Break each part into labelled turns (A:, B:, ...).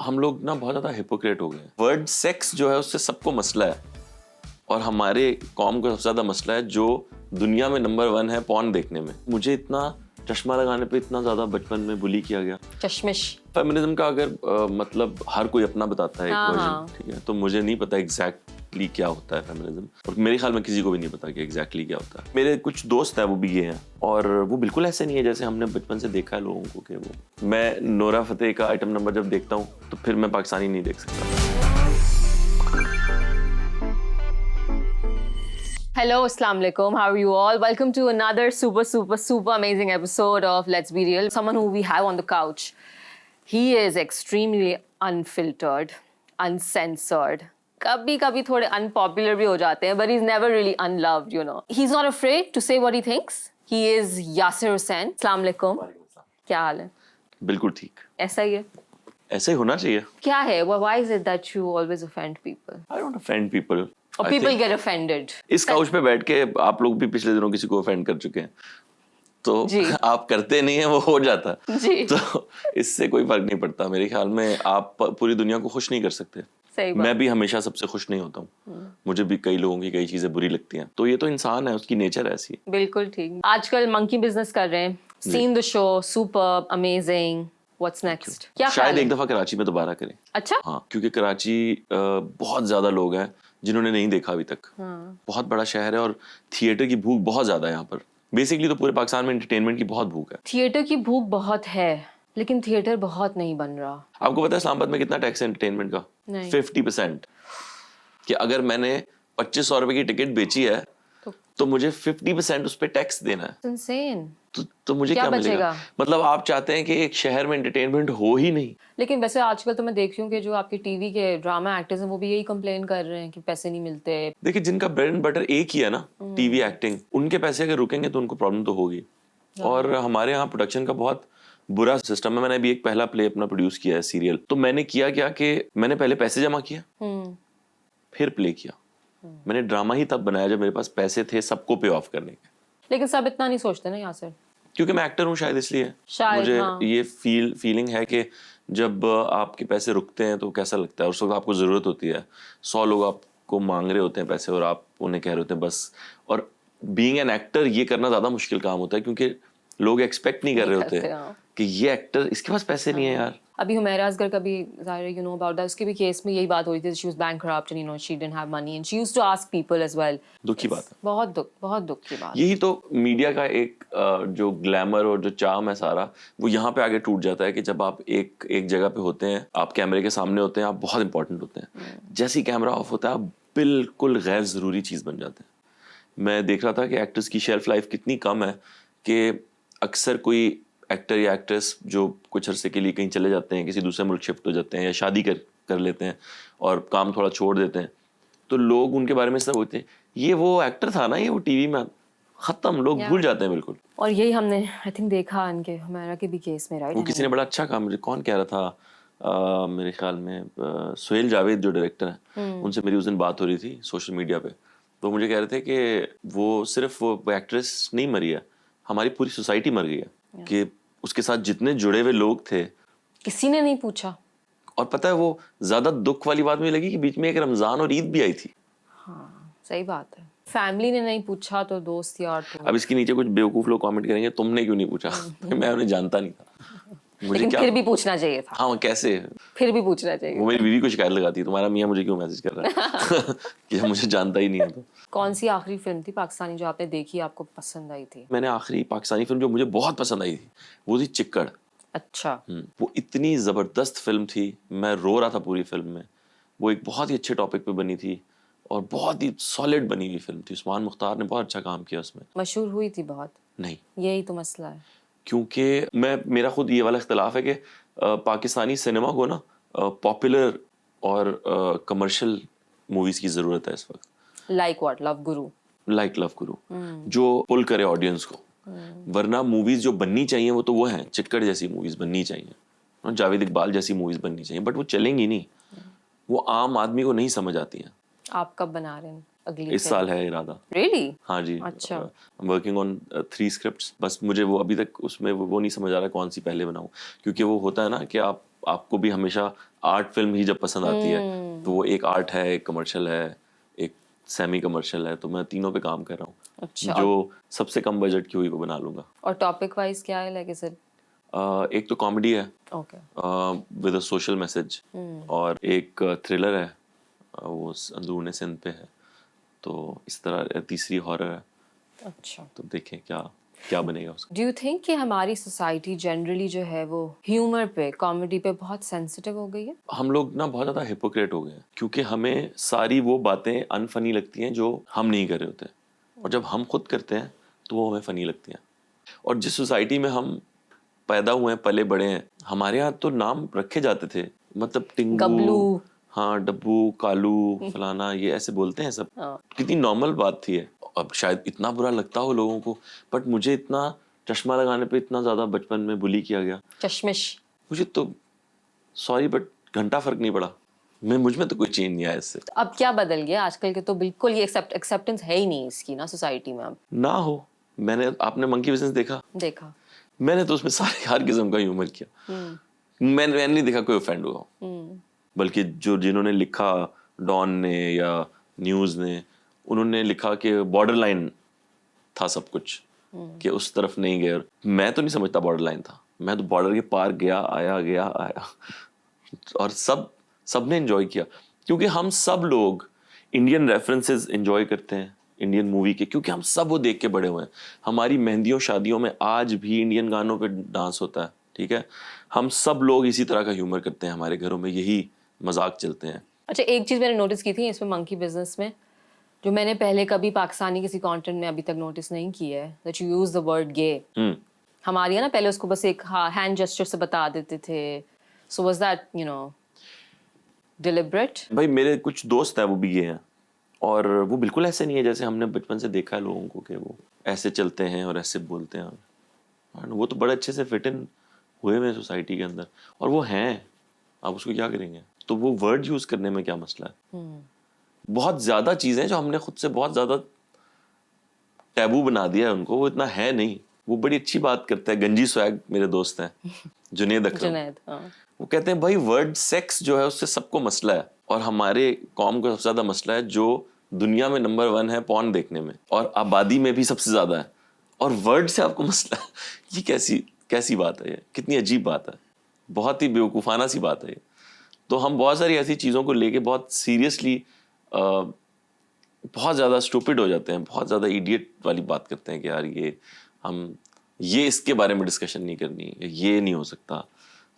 A: हम लोग ना बहुत ज़्यादा हिपोक्रेट हो गए। वर्ड सेक्स जो है उससे सबको मसला है, और हमारे कौम को सबसे ज़्यादा मसला है जो दुनिया में नंबर 1 है पॉर्न देखने में। मुझे इतना चश्मा लगाने पे इतना ज़्यादा बचपन में बुली किया गया।
B: चश्मिश।
A: फेमिनिज्म का अगर मतलब हर कोई अपना बताता है एक वर्जन, ठीक है, तो मुझे नहीं पता एग्जैक्टली क्या होता है फेमिनिज्म, और मेरे ख्याल में किसी को भी नहीं पता कि एग्जैक्टली क्या होता है। मेरे कुछ दोस्त हैं वो भी ये हैं, और वो बिल्कुल ऐसे नहीं है जैसे हमने बचपन से देखा है लोगों को कि वो। मैं नोरा फतेही का आइटम नंबर जब देखता हूँ तो फिर मैं पाकिस्तानी नहीं देख सकता।
B: Hello, Assalamu alaikum. How are you all? Welcome to another super amazing episode of Let's Be Real. Someone who we have on the couch. He is extremely unfiltered, uncensored. कभी थोड़े unpopular भी हो जाते हैं, but he's never really unloved, you know. He's not afraid to say what he thinks. He is Yasir Hussain. Assalamu alaikum. क्या हाल है?
A: बिल्कुल ठीक।
B: ऐसा ही है?
A: ऐसा ही होना चाहिए।
B: क्या है? Why is it that you always offend people?
A: I don't offend people.
B: Or people get offended.
A: इस काउच पे बैठ के आप लोग भी पिछले दिनों किसी को ऑफेंड कर चुके हैं, तो आप करते नहीं है, वो हो जाता है, तो इससे कोई फर्क नहीं पड़ता। मेरे ख्याल में आप पूरी दुनिया को खुश नहीं कर सकते।
B: सही बात।
A: मैं भी हमेशा सबसे खुश नहीं होता हूँ, मुझे भी कई लोगों की कई चीजें बुरी लगती हैं, तो ये तो इंसान है, उसकी नेचर ऐसी है।
B: बिल्कुल ठीक। आजकल मंकी बिजनेस कर रहे हैं। Seen the show, super amazing. What's next? क्या
A: शायद एक दफा कराची में दोबारा करें।
B: अच्छा।
A: हाँ, क्योंकि कराची बहुत ज्यादा लोग हैं जिन्होंने नहीं देखा अभी तक। बहुत बड़ा शहर है और थिएटर की भूख बहुत ज्यादा है यहाँ पर। बेसिकली तो पूरे पाकिस्तान में एंटरटेनमेंट की बहुत भूख है।
B: थिएटर की भूख बहुत है, लेकिन थिएटर बहुत नहीं बन रहा।
A: आपको पता है इस्लामाबाद में कितना टैक्स है एंटरटेनमेंट का? 50%। कि अगर मैंने 2500 रुपए की टिकट बेची है तो मुझे 50% उस पर टैक्स देना है।
B: Insane।
A: तो मुझे क्या मिलेगा? मतलब आप चाहते हैं कि एक शहर में एंटरटेनमेंट हो ही नहीं।
B: लेकिन वैसे आजकल तो मैं देख रही हूँ कि जो आपके टीवी के ड्रामा एक्टर्स हैं वो भी यही कंप्लेन कर रहे हैं कि पैसे नहीं मिलते।
A: देखिए, जिनका ब्रेड एंड बटर एक ही है ना, टीवी एक्टिंग, उनके पैसे अगर रुकेंगे तो उनको प्रॉब्लम तो होगी। और हमारे यहाँ प्रोडक्शन का बहुत बुरा सिस्टम है। मैंने अभी एक पहला प्ले अपना प्रोड्यूस किया है, सीरियल। तो मैंने किया क्या कि मैंने पहले पैसे जमा किया, फिर प्ले किया। मैंने ड्रामा ही तब बनाया जब मेरे पास पैसे थे सबको पे ऑफ करने के।
B: लेकिन सब इतना नहीं सोचते ना यहाँ से।
A: क्योंकि मैं एक्टर हूँ शायद, इसलिए मुझे ये फीलिंग है कि जब आपके पैसे रुकते हैं तो कैसा लगता है। उस वक्त आपको जरूरत होती है, 100 लोग आपको मांग रहे होते हैं पैसे और आप उन्हें कह रहे होते हैं बस। और बीइंग एन एक्टर ये करना ज्यादा मुश्किल काम होता है, क्योंकि लोग एक्सपेक्ट नहीं कर रहे होते कि ये एक्टर, इसके पास पैसे नहीं है यार।
B: अभी हुमैरा असगर का भी यू नो अबाउट दैट, उसके भी केस में यही बात हो रही थी। She was bankrupt and you know she didn't have money and she used to ask people as well.
A: दुख की बात है,
B: बहुत दुख की बात।
A: यही तो मीडिया का एक जो ग्लैमर और जो चार्म है सारा, वो यहाँ पे आगे टूट जाता है कि जब आप एक जगह पे होते हैं, आप कैमरे के सामने होते हैं, आप बहुत इंपॉर्टेंट होते हैं। जैसे ही कैमरा ऑफ होता है आप बिल्कुल गैर जरूरी चीज बन जाते हैं। मैं देख रहा था कि एक्टर्स की शेल्फ लाइफ कितनी कम है कि अक्सर कोई एक्टर या एक्ट्रेस जो कुछ अरसे के लिए कहीं चले जाते हैं, किसी दूसरे मुल्क शिफ्ट हो जाते हैं या शादी कर लेते हैं और काम थोड़ा छोड़ देते हैं, तो लोग उनके बारे में सब होते हैं, ये वो एक्टर था ना, ये वो टीवी में, खत्म, लोग भूल जाते हैं बिल्कुल। और
B: यही हमने आई थिंक देखा इनके हुमैरा के भी केस में, राइट?
A: वो किसी ने बड़ा अच्छा कहा, मुझे कौन कह रहा था, मेरे ख्याल में सुहेल जावेद जो डायरेक्टर हैं, उनसे मेरी उस दिन बात हो रही थी सोशल मीडिया पे। तो मुझे कह रहे थे कि वो सिर्फ वो एक्ट्रेस नहीं मरी है, हमारी पूरी सोसाइटी मर गई है। कि उसके साथ जितने जुड़े हुए लोग थे
B: किसी ने नहीं पूछा।
A: और पता है वो ज्यादा दुख वाली बात मुझे लगी कि बीच में एक रमजान और ईद भी आई थी।
B: हाँ, सही बात है। फैमिली ने नहीं पूछा तो दोस्त यार तो।
A: अब इसके नीचे कुछ बेवकूफ लोग कमेंट करेंगे तुमने क्यों नहीं पूछा। मैं उन्हें जानता नहीं था, मुझे
B: लेकिन फिर भी पूछना चाहिए था।
A: हाँ, कैसे
B: फिर भी पूछना चाहिए।
A: वो मेरी बीवी को शिकायत लगाती है, तुम्हारा मियाँ मुझे क्यों मैसेज कर रहा है कि मुझे जानता ही नहीं है। तो
B: कौन सी आखिरी फिल्म थी पाकिस्तानी जो आपने देखी, आपको पसंद आई थी?
A: मैंने आखिरी पाकिस्तानी फिल्म जो मुझे बहुत पसंद आई थी वो थी चिक्कड़।
B: अच्छा।
A: वो इतनी जबरदस्त फिल्म थी, मैं रो रहा था पूरी फिल्म में। वो एक बहुत ही अच्छे टॉपिक पे बनी थी और बहुत ही सॉलिड बनी हुई फिल्म थी। उस्मान मुख्तार ने बहुत अच्छा काम किया उसमें।
B: मशहूर हुई थी बहुत?
A: नहीं,
B: यही तो मसला है।
A: क्योंकि मेरा खुद ये वाला इख्तलाफ है कि पाकिस्तानी सिनेमा को ना पॉपुलर और कमर्शियल मूवीज की जरूरत है इस वक्त।
B: Like what? Love Guru?
A: Like love गुरु, जो पुल करे ऑडियंस को। वरना मूवीज जो बननी चाहिए वो तो वो हैं, चिक्कड़ जैसी मूवीज बननी चाहिए, जावेद इकबाल जैसी मूवीज बननी चाहिए, बट वो चलेंगी नहीं, वो आम आदमी को नहीं समझ आती हैं।
B: आप कब बना रहे हैं अगली?
A: इस साल है इरादा।
B: Really?
A: हाँ जी।
B: अच्छा।
A: Working on 3 scripts. बस मुझे वो अभी तक उसमें वो नहीं समझ आ रहा कौन सी पहले बनाऊं, क्योंकि वो होता है ना कि आपको भी हमेशा आर्ट फिल्म ही जब पसंद आती है तो वो एक आर्ट है, एक कमर्शियल है, एक सेमी कमर्शियल है, तो मैं तीनों पे काम कर रहा हूँ।
B: अच्छा,
A: जो सबसे कम बजट की हुई वो बना लूंगा।
B: और टॉपिक वाइज क्या है, लाइक इज इट?
A: एक तो कॉमेडी है
B: okay.
A: With a social message, और एक थ्रिलर है, वो अंदरूनी सिंध पे है, तो इस तरह। तीसरी हॉरर है,
B: अच्छा।
A: तो देखें क्या क्या बनेगा उसका।
B: डू यू थिंक कि हमारी सोसाइटी जनरली जो है वो ह्यूमर पे, कॉमेडी पे बहुत सेंसिटिव हो गई है?
A: हम लोग ना बहुत ज़्यादा हिपोक्रेट हो गए हैं, क्योंकि हमें सारी वो बातें अनफनी लगती हैं जो हम नहीं कर रहे होते, और जब हम खुद करते हैं तो वो हमें फनी लगती हैं। और जिस सोसाइटी में हम पैदा हुए हैं, पले बड़े हैं, हमारे यहाँ तो नाम रखे जाते थे, मतलब टिंगू,
B: गबलू।
A: हाँ, डब्बू, कालू, फलाना, ये ऐसे बोलते हैं सब।
B: हाँ।
A: कितनी नॉर्मल बात थी ये। अब शायद इतना बुरा लगता हो लोगों को, बट मुझे इतना चश्मा लगाने पे इतना ज़्यादा बचपन में बुली किया गया,
B: चश्मिश।
A: मुझे तो सॉरी बट घंटा फर्क नहीं पड़ा। मुझ में तो कोई चेंज नहीं आया इससे।
B: तो अब क्या बदल गया आजकल के? तो बिल्कुल ये एक्सेप्टेंस है ही नहीं इसकी ना सोसाइटी में अब।
A: ना हो, आपने मंकी बिजनेस देखा?
B: देखा।
A: मैंने तो उसमें सारे हर किस्म का ह्यूमर किया। मैंने नहीं देखा कोई ऑफेंड हुआ, बल्कि जिन्होंने लिखा, डॉन ने या न्यूज़ ने, उन्होंने लिखा कि बॉर्डर लाइन था सब कुछ, कि उस तरफ नहीं गए। मैं तो नहीं समझता बॉर्डर लाइन था, मैं तो बॉर्डर के पार गया आया और सबने एंजॉय किया, क्योंकि हम सब लोग इंडियन रेफरेंसेस एंजॉय करते हैं इंडियन मूवी के, क्योंकि हम सब वो देख के बड़े हुए हैं। हमारी मेहंदियों शादियों में आज भी इंडियन गानों पे डांस होता है, ठीक है। हम सब लोग इसी तरह का ह्यूमर करते हैं, हमारे घरों में यही मजाक चलते हैं।
B: अच्छा, एक चीज मैंने नोटिस की थी इसमें मंकी बिजनेस में, जो मैंने पहले कभी पाकिस्तानी किसी कंटेंट में अभी तक नोटिस नहीं की है, that you use the word gay. हमारे यहाँ ना पहले उसको बस एक हैंड जेस्चर से बता देते थे। So was that deliberate?
A: भाई मेरे कुछ दोस्त हैं वो भी ये हैं, और वो बिल्कुल ऐसे नहीं है जैसे हमने बचपन से देखा है लोगों को, कि वो ऐसे चलते हैं और ऐसे बोलते हैं। और वो तो बड़े अच्छे से फिट इन हुए हुए सोसाइटी के अंदर, और वो हैं, आप उसको क्या करेंगे। तो वो वर्ड यूज करने में क्या मसला है? बहुत ज्यादा चीजें जो हमने खुद से बहुत ज्यादा टैबू बना दिया है उनको, वो इतना है नहीं। वो बड़ी अच्छी बात करते हैं। गंजी स्वैग मेरे दोस्त हैं, जुनेद अकरम,
B: हाँ।
A: वो कहते हैं भाई वर्ड सेक्स जो है उससे सबको मसला है, और हमारे कौम को सबसे ज्यादा मसला है जो दुनिया में नंबर 1 है पॉर्न देखने में, और आबादी में भी सबसे ज्यादा है, और वर्ड से आपको मसला है। ये कैसी बात है? ये कितनी अजीब बात है, बहुत ही बेवकूफ़ाना सी बात है ये। तो हम बहुत सारी ऐसी चीज़ों को लेके बहुत सीरियसली बहुत ज़्यादा स्टूपिड हो जाते हैं, बहुत ज़्यादा इडियट वाली बात करते हैं कि यार ये इसके बारे में डिस्कशन नहीं करनी, ये नहीं हो सकता।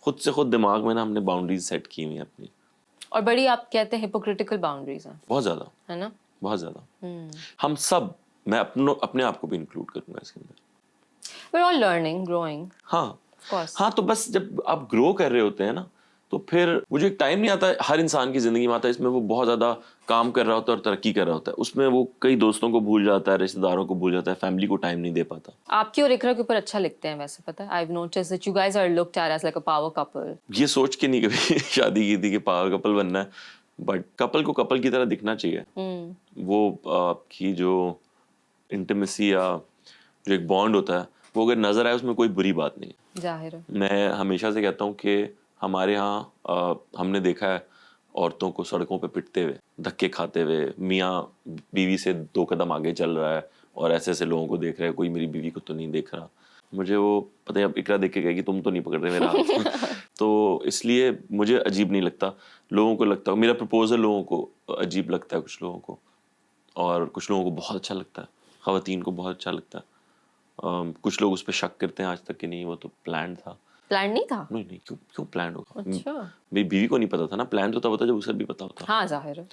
A: खुद दिमाग में ना हमने बाउंड्रीज सेट की हुई हैं अपनी,
B: और बड़ी आप कहते हैं हिपोक्रिटिकल बाउंड्रीज हैं,
A: बहुत ज़्यादा,
B: है ना?
A: बहुत ज़्यादा। हम सब, मैं अपने आप को भी इंक्लूड करूँगा इसके अंदर।
B: We're all learning, growing.
A: हाँ
B: Of course.
A: हाँ, तो बस जब आप ग्रो कर रहे होते हैं ना, तो फिर वो जो एक टाइम नहीं आता, हर इंसान की जिंदगी में आता है, इसमें वो बहुत ज्यादा काम कर रहा होता है और तरक्की कर रहा होता है, उसमें वो कई दोस्तों को भूल जाता है, रिश्तेदारों को भूल जाता है, फैमिली को टाइम नहीं दे पाता।
B: आपकी और इकरा के ऊपर अच्छा लिखते हैं वैसे, पता है, I've noticed that you guys are looked at as like a power couple.
A: ये सोच के नहीं कभी शादी की थी कि पावर कपल बनना है, बट कपल को कपल की तरह दिखना चाहिए। वो आपकी जो इंटीमेसी या जो एक बॉन्ड होता है, वो अगर नजर आए उसमें कोई बुरी बात नहीं है।
B: जाहिर है।
A: मैं हमेशा से कहता हूँ कि हमारे यहाँ हमने देखा है औरतों को सड़कों पे पिटते हुए, धक्के खाते हुए, मियाँ बीवी से 2 कदम आगे चल रहा है और ऐसे ऐसे लोगों को देख रहा है, कोई मेरी बीवी को तो नहीं देख रहा। मुझे वो पता है, अब इकरा देख के कहेगी तुम तो नहीं पकड़ रहे मेरा हाथ। तो इसलिए मुझे अजीब नहीं लगता। लोगों को लगता है मेरा प्रपोजल, लोगों को अजीब लगता है, कुछ लोगों को, और कुछ लोगों को बहुत अच्छा लगता है, ख़वातीन को बहुत अच्छा लगता है। कुछ लोग उस पर शक करते हैं आज तक कि नहीं वो तो प्लान था।
B: प्लान नहीं था?
A: नहीं, क्यों प्लान होगा?
B: अच्छा।
A: मेरी बीवी को नहीं पता था ना, प्लान तो तब होता जब उसे भी पता होता।
B: हाँ, जाहिर है।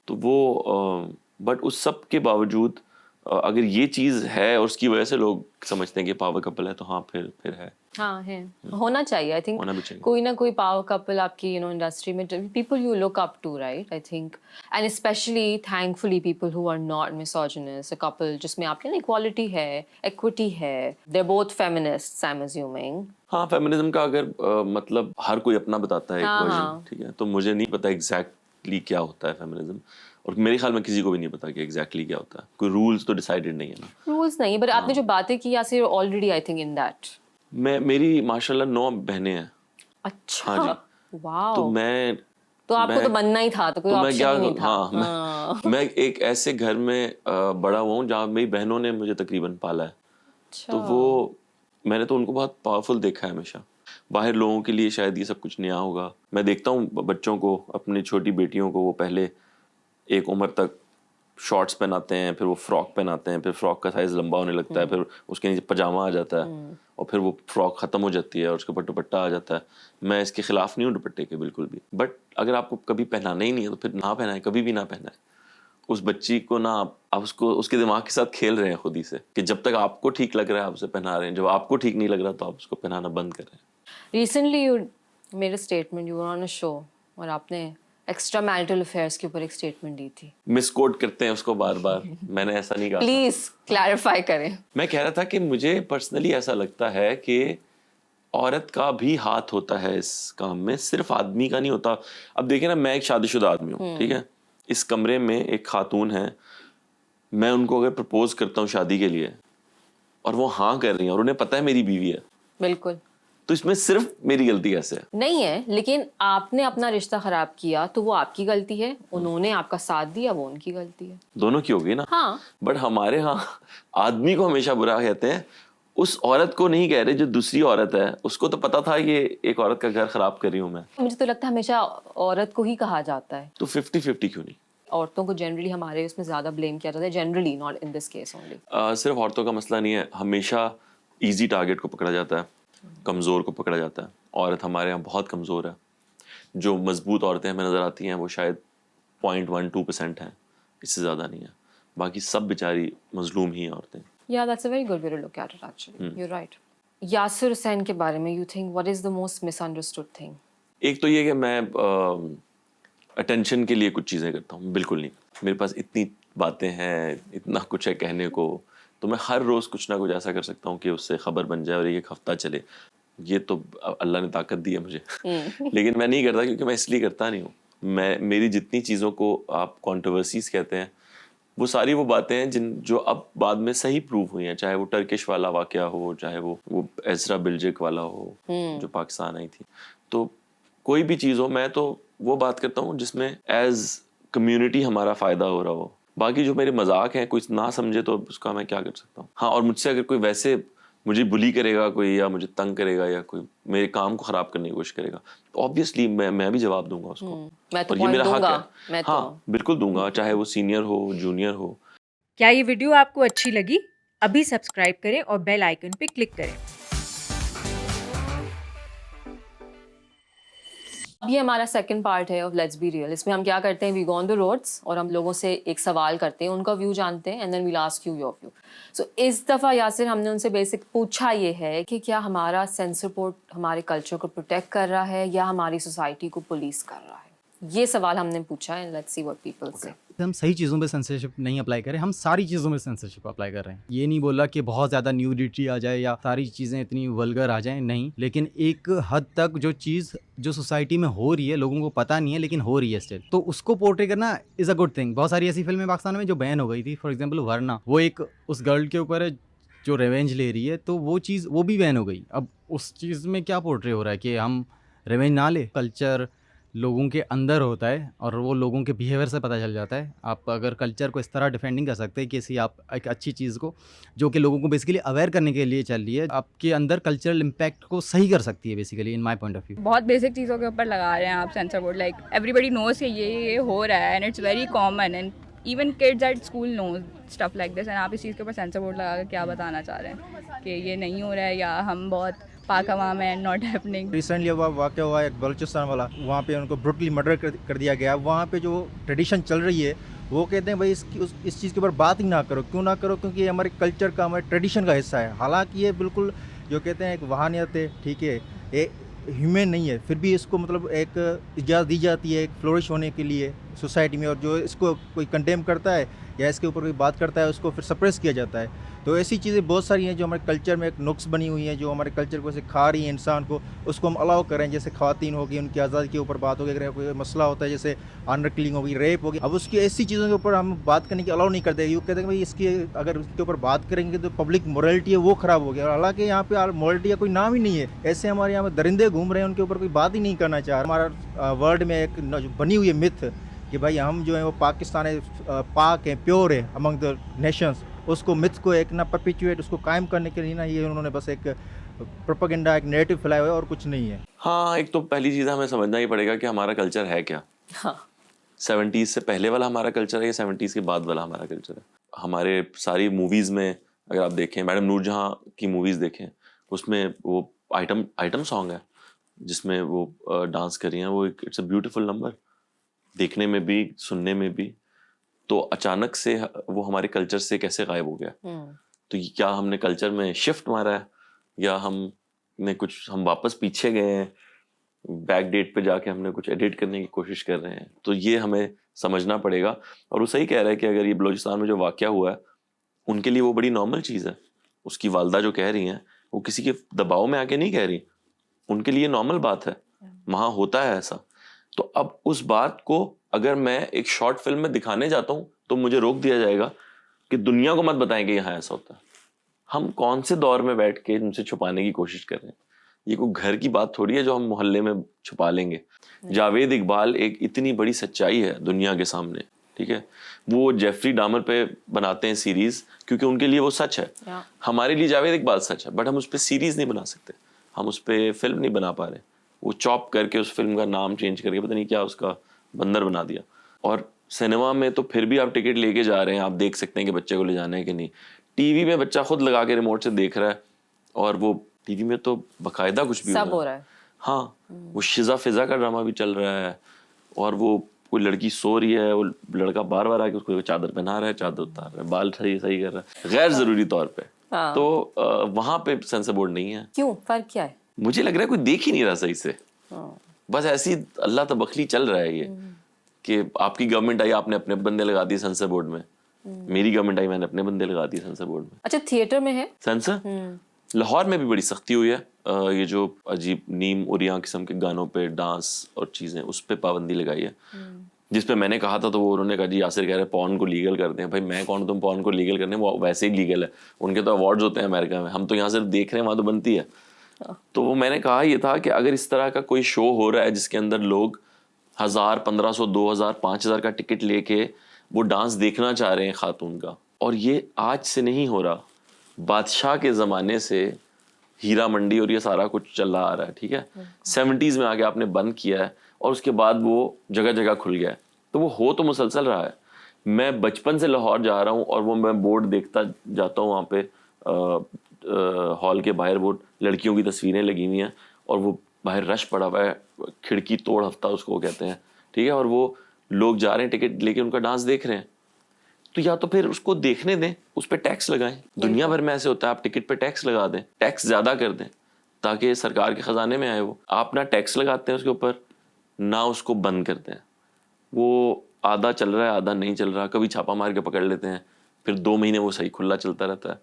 A: तो वो बट उस सब के बावजूद अगर ये चीज है और उसकी वजह से लोग समझते हैं कि पावर कपल है, तो हाँ फिर है।
B: हाँ है, होना चाहिए। आई थिंक
A: होना भी चाहिए।
B: कोई ना कोई पावर कपल आपकी इंडस्ट्री में, people you look up to, right? I think, and specially thankfully people who are not misogynous, a couple जिसमें आपके ना इक्वालिटी है, एक्विटी है, they are both feminists, I am assuming.
A: हाँ, फेमिनिज्म का अगर मतलब हर कोई अपना बताता है एक
B: हाँ,
A: वर्जन,
B: हाँ।
A: ठीक है, तो मुझे नहीं पता एग्जैक्टली क्या होता है फेमिनिज्म, और मेरे ख्याल में किसी को भी नहीं पता कि एग्जैक्टली क्या होता है। कोई रूल्स तो डिसाइडेड नहीं है ना।
B: रूल्स नहीं, बट आपने जो बातें की, ऐसे already I think in that.
A: मेरी माशाल्लाह 9 बहनें हैं।
B: अच्छा।
A: हाँ जी,
B: वाओ,
A: तो मैं
B: तो आपको तो बनना ही था, तो कोई
A: तो मैं
B: ऑप्शन
A: क्या
B: ही नहीं था।
A: हाँ मैं एक ऐसे घर में बड़ा हुआ हूँ जहाँ मेरी बहनों ने मुझे तकरीबन पाला है।
B: अच्छा,
A: तो वो मैंने तो उनको बहुत पावरफुल देखा है हमेशा। बाहर लोगों के लिए शायद ये सब कुछ नया होगा। मैं देखता हूँ बच्चों को, अपनी छोटी बेटियों को, वो पहले एक उम्र तक शॉर्ट्स पहनाते हैं, फिर वो फ्रॉक पहनाते हैं, फिर फ्रॉक का साइज लंबा होने लगता है, फिर उसके नीचे पजामा आ जाता है और फिर वो फ्रॉक खत्म हो जाती है और उसके ऊपर दुपट्टा आ जाता है। मैं इसके खिलाफ नहीं हूँ दुपट्टे के बिल्कुल भी, बट अगर आपको कभी पहनाना ही नहीं है तो फिर ना पहनाए, कभी भी ना पहनाए। उस बच्ची को ना आप उसको उसके दिमाग के साथ खेल रहे हैं खुद ही से, कि जब तक आपको ठीक लग रहा है आप उसे पहना रहे हैं, जब आपको ठीक नहीं लग रहा तो आप उसको पहनाना बंद कर रहे हैं।
B: Recently you made a statement, you were on a show, और आपने एक्स्ट्रा मैरिटल अफेयर्स के ऊपर एक स्टेटमेंट दी थी।
A: मिसकोट करते हैं उसको बार बार, मैंने ऐसा नहीं कहा था।
B: प्लीज क्लैरिफाई करें।
A: मैं कह रहा था कि मुझे पर्सनली ऐसा लगता है कि औरत का भी हाथ होता है इस काम में, सिर्फ आदमी का नहीं होता। अब देखिए ना, मैं एक शादीशुदा आदमी हूँ, ठीक है, इस कमरे में एक खातून है, मैं उनको अगर प्रपोज करता हूँ शादी के लिए और वो हाँ कर रही हैं और उन्हें पता है मेरी बीवी है,
B: बिल्कुल
A: तो इसमें सिर्फ मेरी गलती कैसे है?
B: नहीं है, लेकिन आपने अपना रिश्ता खराब किया तो वो आपकी गलती है, उन्होंने आपका साथ दिया वो उनकी गलती है।
A: दोनों की होगी ना।
B: हाँ,
A: बट हमारे यहाँ आदमी को हमेशा बुरा कहते हैं, उस औरत को नहीं कह रहे जो दूसरी औरत है। उसको तो पता था ये एक औरत का घर खराब कर रही हूँ मैं।
B: मुझे तो लगता है हमेशा औरत को ही कहा जाता है।
A: तो 50-50 क्यों नहीं?
B: औरतों को जनरली हमारे उसमें ज्यादा ब्लेम किया जाता है, generally, not in this case only.
A: सिर्फ औरतों का मसला नहीं है, हमेशा इजी टारगेट को पकड़ा जाता है, कमज़ोर को पकड़ा जाता है। औरत हमारे यहाँ बहुत कमज़ोर है। जो मजबूत औरतें हमें नज़र आती हैं वो शायद 0.12% हैं, इससे ज़्यादा नहीं है। बाकी सब बेचारी मजलूम ही हैं औरतें।
B: Yeah, that's a very good way to look at it actually. You're right. Yasir Hussain के बारे में, you think what is the most misunderstood thing?
A: एक तो ये कि मैं अटेंशन के लिए कुछ चीज़ें करता हूँ, बिल्कुल नहीं। मेरे पास इतनी बातें हैं, इतना कुछ है कहने को, तो मैं हर रोज़ कुछ ना कुछ ऐसा कर सकता हूँ कि उससे खबर बन जाए और एक हफ्ता चले। ये तो अल्लाह ने ताकत दी है मुझे। लेकिन मैं नहीं करता, क्योंकि मैं इसलिए करता नहीं हूँ। मेरी जितनी चीज़ों को आप कंट्रोवर्सीज कहते हैं, वो सारी वो बातें हैं जो अब बाद में सही प्रूव हुई हैं। चाहे वो टर्किश वाला वाकया हो, चाहे वो एज़रा बिल्जिक वाला हो जो पाकिस्तान आई थी। तो कोई भी चीज़ हो, मैं तो वो बात करता हूँ जिसमें एज कम्युनिटी हमारा फ़ायदा हो रहा हो। बाकी जो मेरे मजाक हैं, कोई ना समझे तो उसका मैं क्या कर सकता हूँ। हाँ, और मुझसे अगर कोई वैसे मुझे बुली करेगा कोई, या मुझे तंग करेगा, या कोई मेरे काम को ख़राब करने की कोशिश करेगा, तो ऑब्वियसली मैं भी जवाब दूंगा उसको।
B: मैं तो
A: और ये मेरा हक
B: दूंगा,
A: है।
B: मैं
A: हाँ, बिल्कुल दूंगा, चाहे वो सीनियर हो, जूनियर हो।
C: क्या ये वीडियो आपको अच्छी लगी? अभी सब्सक्राइब करें और बेल आइकन पे क्लिक करें।
B: अब ये हमारा सेकंड पार्ट है ऑफ लेट्स बी रियल। इसमें हम क्या करते हैं, we go on the roads और हम लोगों से एक सवाल करते हैं, उनका व्यू जानते हैं, and then we'll ask you your view. So इस दफ़ा यासिर हमने उनसे बेसिक पूछा ये है कि क्या हमारा सेंसर बोर्ड हमारे कल्चर को प्रोटेक्ट कर रहा है या हमारी सोसाइटी को पुलिस कर रहा है। ये सवाल हमने पूछा है, लेट्स सी व्हाट पीपल से।
D: हम सही चीज़ों पे सेंसरशिप नहीं अप्लाई करें, हम सारी चीज़ों में सेंसरशिप अप्लाई कर रहे हैं। ये नहीं बोला कि बहुत ज़्यादा न्यूडिटी आ जाए या सारी चीज़ें इतनी वल्गर आ जाएं, नहीं, लेकिन एक हद तक जो चीज़ जो सोसाइटी में हो रही है, लोगों को पता नहीं है लेकिन हो रही है स्टिल, तो उसको पोर्ट्रे करना इज़ अ गुड थिंग। बहुत सारी ऐसी फिल्में पाकिस्तान में जो बैन हो गई थी, फॉर एग्जाम्पल वरना, वो एक उस गर्ल के ऊपर जो रिवेंज ले रही है, तो वो चीज़ वो भी बैन हो गई। अब उस चीज़ में क्या पोर्ट्रे हो रहा है कि हम रिवेंज ना ले। कल्चर लोगों के अंदर होता है और वो लोगों के बिहेवियर से पता चल जाता है। आप अगर कल्चर को इस तरह डिफेंडिंग कर सकते हैं कि ऐसी आप एक अच्छी चीज़ को जो कि लोगों को बेसिकली अवेयर करने के लिए चल रही है, आपके अंदर कल्चरल इम्पैक्ट को सही कर सकती है basically, in my point of view.
E: बहुत बेसिक चीज़ों के ऊपर लगा रहे हैं आप censor board, like everybody knows कि ये हो रहा है and it's very common and even kids at school knows stuff like this, and आप इस चीज़ के ऊपर सेंसर बोर्ड लगा कर क्या बताना चाह रहे हैं कि ये नहीं हो रहा है या हम बहुत पाक हवा में, नॉट हैपनिंग।
F: रिसेंटली वाक़या हुआ एक बलूचिस्तान वाला, वहाँ पे उनको ब्रूटली मर्डर कर दिया गया। वहाँ पे जो ट्रेडिशन चल रही है वो कहते हैं भाई इस चीज़ के ऊपर बात ही ना करो। क्यों ना करो? क्योंकि ये हमारे कल्चर का, हमारे ट्रेडिशन का हिस्सा है। हालांकि ये बिल्कुल जो कहते हैं एक वहानियत है, ठीक है, ये ह्यूमन नहीं है, फिर भी इसको मतलब एक इजाज़त दी जाती है एक फ्लोरिश होने के लिए, सोसाइटी में, और जो इसको कोई कंडेम करता है या इसके ऊपर कोई बात करता है उसको फिर सप्रेस किया जाता है। तो ऐसी चीज़ें बहुत सारी हैं जो हमारे कल्चर में एक नुक्स बनी हुई हैं, जो हमारे कल्चर को सिखा रही हैं इंसान को, उसको हम अलाउ करें। जैसे ख़वातीन होगी, उनकी आज़ादी के ऊपर बात होगी, अगर कोई मसला होता है जैसे ऑनर किलिंग होगी, रेप होगी, अब उसकी ऐसी चीज़ों के ऊपर हम बात करने की अलाउ नहीं करते। ये कहते हैं भाई इसकी अगर उसके ऊपर बात करेंगे तो पब्लिक मोरलिटी है वो ख़राब हो गया। और हालांकि यहाँ पे मोरलिटी का कोई नाम ही नहीं है। ऐसे हमारे यहाँ पे दरिंदे घूम रहे हैं, उनके ऊपर कोई बात ही नहीं करना चाह रहा। हमारा वर्ल्ड में एक बनी हुई है मिथ कि भाई हम जो है वो पाकिस्तान है, पाक है, प्योर है अमंग द नेशंस, उसको मिथ को एक ना परपिचुएट उसको कायम करने के लिए ना ये उन्होंने बस एक प्रोपेगेंडा, एक नेरेटिव फैलाया हुआ है और कुछ नहीं है।
A: हाँ, एक तो पहली चीज़ हमें समझना ही पड़ेगा कि हमारा कल्चर है क्या।
B: हाँ
A: 70s से पहले वाला हमारा कल्चर है या 70s के बाद वाला हमारा कल्चर है। हमारे सारी मूवीज़ में अगर आप देखें, मैडम नूरजहां की मूवीज़ देखें, उसमें वो आइटम सॉन्ग है जिसमें वो डांस कर रही हैं, वो इट्स अ ब्यूटीफुल नंबर, देखने में भी सुनने में भी। तो अचानक से वो हमारे कल्चर से कैसे गायब हो गया? तो ये क्या हमने कल्चर में शिफ्ट मारा है या हम वापस पीछे गए हैं, बैक डेट पे जाके हमने कुछ एडिट करने की कोशिश कर रहे हैं? तो ये हमें समझना पड़ेगा। और वो सही कह रहा है कि अगर ये बलूचिस्तान में जो वाक़या हुआ है उनके लिए वो बड़ी नॉर्मल चीज़ है। उसकी वालदा जो कह रही हैं वो किसी के दबाव में आके नहीं कह रही, उनके लिए नॉर्मल बात है, वहाँ होता है ऐसा। तो अब उस बात को अगर मैं एक शॉर्ट फिल्म में दिखाने जाता हूँ तो मुझे रोक दिया जाएगा कि दुनिया को मत बताएं कि यहाँ ऐसा होता है। हम कौन से दौर में बैठ के उनसे छुपाने की कोशिश कर रहे हैं? ये कोई घर की बात थोड़ी है जो हम मोहल्ले में छुपा लेंगे। जावेद इकबाल एक इतनी बड़ी सच्चाई है दुनिया के सामने, ठीक है? वो जेफरी डामर पे बनाते हैं सीरीज क्योंकि उनके लिए वो सच है। हमारे लिए जावेद इकबाल सच है, बट हम उस पर सीरीज नहीं बना सकते, हम उस पर फिल्म नहीं बना पा रहे। वो चॉप करके उस फिल्म का नाम चेंज करके पता नहीं क्या उसका बंदर बना दिया। और सिनेमा में तो फिर भी आप टिकट लेके जा रहे हैं, आप देख सकते हैं कि बच्चे को ले जाना है कि नहीं। टीवी में बच्चा खुद लगा के रिमोट से देख रहा है, और वो टीवी में तो बकायदा कुछ भी
B: सब हो रहा है।
A: हाँ, वो शिजा फिजा का ड्रामा भी चल रहा है, और वो कोई लड़की सो रही है, वो लड़का बार बार आके उसको चादर पहना रहा है, चादर उतार रहा है, बाल सही कर रहा है गैर जरूरी तौर पे। तो वहां पे सेंसर बोर्ड नहीं है।
B: क्यों? फर्क क्या है?
A: मुझे लग रहा है कोई देख ही नहीं रहा सही से। बस ऐसी अल्लाह तबखली चल रहा है ये कि आपकी गवर्नमेंट आई, आपने अपने बंदे लगा दिए सेंसर बोर्ड में, मेरी गवर्नमेंट आई, मैंने अपने बंदे लगा दिए सेंसर बोर्ड में।
B: अच्छा, थिएटर में है
A: सेंसर? लाहौर में भी बड़ी सख्ती हुई है। ये जो अजीब नीम उरिया किस्म के गानों पे डांस और चीजें, उस पे पाबंदी लगाई है। जिस पे मैंने कहा था तो वो उन्होंने कहा जी यासिर कह रहे पॉर्न को लीगल कर दें। भाई मैं कौन, तुम पॉर्न को लीगल करने? वो वैसे ही लीगल है, उनके तो अवार्ड्स होते हैं अमेरिका में, हम तो यहाँ सिर्फ देख रहे हैं, वहाँ तो बनती है। तो वो मैंने कहा ये था कि अगर इस तरह का कोई शो हो रहा है जिसके अंदर लोग 1000, 1500, 2000, 5000 का टिकट लेके वो डांस देखना चाह रहे हैं खातून का, और ये आज से नहीं हो रहा, बादशाह के ज़माने से हीरा मंडी और ये सारा कुछ चला आ रहा है, ठीक है? 70s में आके आपने बंद किया है और उसके बाद वो जगह जगह खुल गया है। तो वो हो तो मुसलसल रहा है। मैं बचपन से लाहौर जा रहा हूँ और वो मैं बोर्ड देखता जाता हूँ, वहाँ पे हॉल के बाहर बोर्ड, लड़कियों की तस्वीरें लगी हुई हैं और वो बाहर रश पड़ा हुआ है, खिड़की तोड़ हफ्ता उसको कहते हैं, ठीक है? और वो लोग जा रहे हैं टिकट लेके उनका डांस देख रहे हैं। तो या तो फिर उसको देखने दें, उस पर टैक्स लगाएं। दुनिया भर में ऐसे होता है, आप टिकट पे टैक्स लगा दें, टैक्स ज़्यादा कर दें ताकि सरकार के ख़जाने में आए। वो आप ना टैक्स लगाते हैं उसके ऊपर, ना उसको बंद करते हैं। वो आधा चल रहा है, आधा नहीं चल रहा, कभी छापा मार के पकड़ लेते हैं, फिर 2 महीने वो सही खुला चलता रहता है,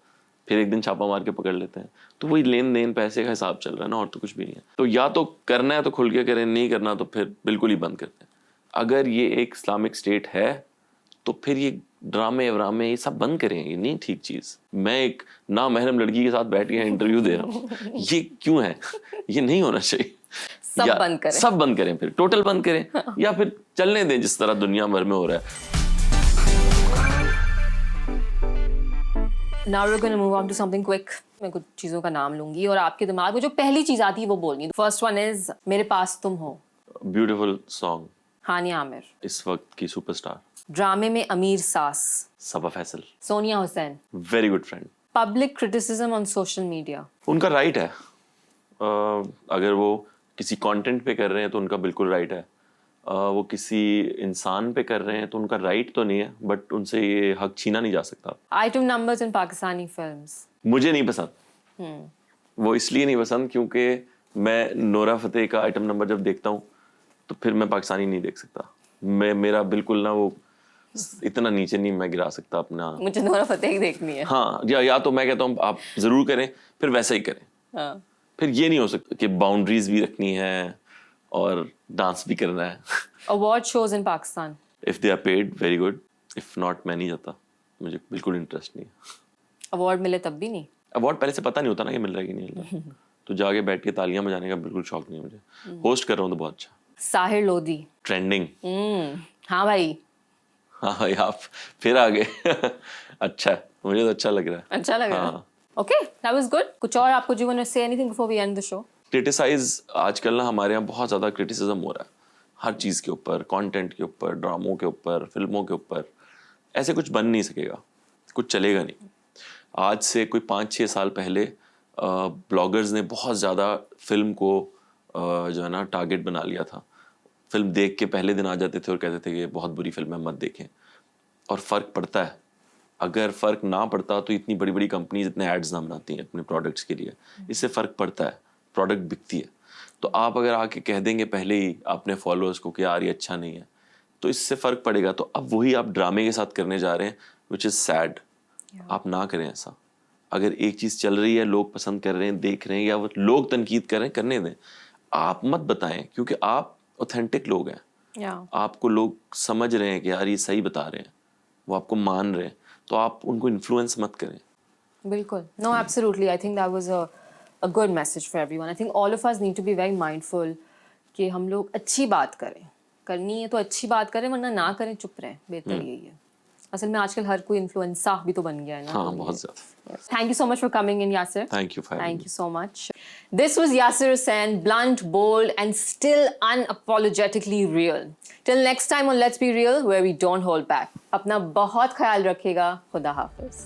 A: फिर एक दिन छापा मार के पकड़ लेते हैं। तो वही लेन देन पैसे का हिसाब चल रहा है ना, और तो कुछ भी नहीं है। तो या तो करना है तो खुल के करें, नहीं करना तो फिर बिल्कुल ही बंद करते हैं। अगर ये एक इस्लामिक स्टेट है तो फिर ये ड्रामे वरामे ये सब बंद करें, ये नहीं ठीक चीज़। मैं एक ना महरम लड़की के साथ बैठ के इंटरव्यू दे रहा हूँ, ये क्यों है? ये नहीं होना चाहिए।
B: सब बंद करें,
A: सब बंद करें, फिर टोटल बंद करें, या फिर चलने दें जिस तरह दुनिया भर में हो रहा है।
B: Now we're going to move on to something quick. मैं कुछ चीज़ों का नाम लूंगी और आपके दिमाग में जो पहली चीज़ आती है वो बोलनी। फर्स्ट वन इज मेरे पास तुम हो,
A: ब्यूटीफुल सॉन्ग,
B: हानिया आमिर।
A: इस वक्त की सुपरस्टार।
B: ड्रामे में अमीर सास,
A: Saba Faisal.
B: Sonia Hussain.
A: Very good friend.
B: Public criticism on social media,
A: उनका राइट है। अगर वो किसी कंटेंट पे कर रहे हैं तो उनका बिल्कुल राइट है। वो किसी इंसान पे कर रहे हैं तो उनका राइट तो नहीं है, बट उनसे ये हक छीना नहीं जा सकता।
B: Item numbers in Pakistani films,
A: मुझे नहीं पसंद। वो इसलिए नहीं पसंद क्योंकि मैं नोरा फतेही का आइटम नंबर जब देखता हूँ तो फिर मैं पाकिस्तानी नहीं देख सकता। मेरा बिल्कुल ना वो इतना नीचे नहीं मैं गिरा सकता अपना।
B: मुझे नोरा फतेही देखनी है।
A: हाँ, या तो मैं कहता हूँ आप जरूर करें, फिर वैसा ही करें।
B: हाँ।
A: फिर ये नहीं हो सकता कि बाउंड्रीज भी रखनी है और डांस भी करना है।
B: Award shows in Pakistan.
A: If they are paid very good, if not मैं नहीं जाता, मुझे बिल्कुल इंटरेस्ट नहीं है।
B: अवार्ड मिले तब भी नहीं?
A: अवार्ड पहले से पता नहीं होता ना कि मिल रहा है कि नहीं मिल रहा है। तो जाके बैठ के तालियां बजाने का बिल्कुल शौक नहीं है मुझे। होस्ट कर रहा हूँ तो बहुत अच्छा।
B: साहिर लोधी।
A: ट्रेंडिंग।
B: हाँ भाई।
A: हाँ भाई आप फिर आ गए। अच्छा है, मुझे तो अच्छा लग रहा है।
B: अच्छा लग रहा है।
A: हाँ।
B: Okay, that was good. कुछ और आपको जीवन में से anything before we end the show?
A: Criticize आजकल ना हमारे यहाँ बहुत ज़्यादा क्रिटिसिज्म हो रहा है हर चीज़ के ऊपर, कंटेंट के ऊपर, ड्रामों के ऊपर, फिल्मों के ऊपर। ऐसे कुछ बन नहीं सकेगा, कुछ चलेगा नहीं। आज से कोई 5-6 साल पहले ब्लॉगर्स ने बहुत ज़्यादा फिल्म को जो है ना टारगेट बना लिया था। फिल्म देख के पहले दिन आ जाते थे और कहते थे कि ये बहुत बुरी फिल्म है, मत देखें। और फ़र्क पड़ता है। अगर फ़र्क ना पड़ता तो इतनी बड़ी बड़ी कंपनीज इतने एड्स ना बनाती हैं अपने प्रोडक्ट्स के लिए। इससे फ़र्क पड़ता है, प्रोडक्ट बिकती है। तो आप अगर आके कह देंगे पहले ही अपने फॉलोअर्स को कि यार ये अच्छा नहीं है, तो इससे फ़र्क पड़ेगा। तो अब वही आप ड्रामे के साथ करने जा रहे हैं, विच इज़ सैड। आप ना करें ऐसा। अगर एक चीज़ चल रही है, लोग पसंद कर रहे हैं, देख रहे हैं, या वो लोग तनकीद कर रहे हैं, करने दें। आप मत बताएं, क्योंकि आप ऑथेंटिक लोग हैं। आपको लोग समझ रहे हैं कि यार ये सही बता रहे हैं, वो आपको मान रहे हैं, तो आप उनको इन्फ्लुएंस मत करें।
B: बिल्कुल। No, absolutely. I think that was a good message for everyone. I think all of us need to be very mindful कि हम लोग अच्छी बात करें। करनी है तो अच्छी बात करें, वरना ना करें, चुप रहें। बेहतर यही है। असल में आजकल हर कोई इन्फ्लुएंसर भी तो बन गया है ना।
A: हाँ, बहुत ज़्यादा।
B: Thank you so much for coming in, Yasir.
A: Thank you for having
B: Thank
A: me.
B: you so much. This was Yasir Hussain, blunt, bold, and still unapologetically real. Till next time on Let's Be Real, where we don't hold back. अपना बहुत ख्याल रखिएगा। खुदा हाफिज।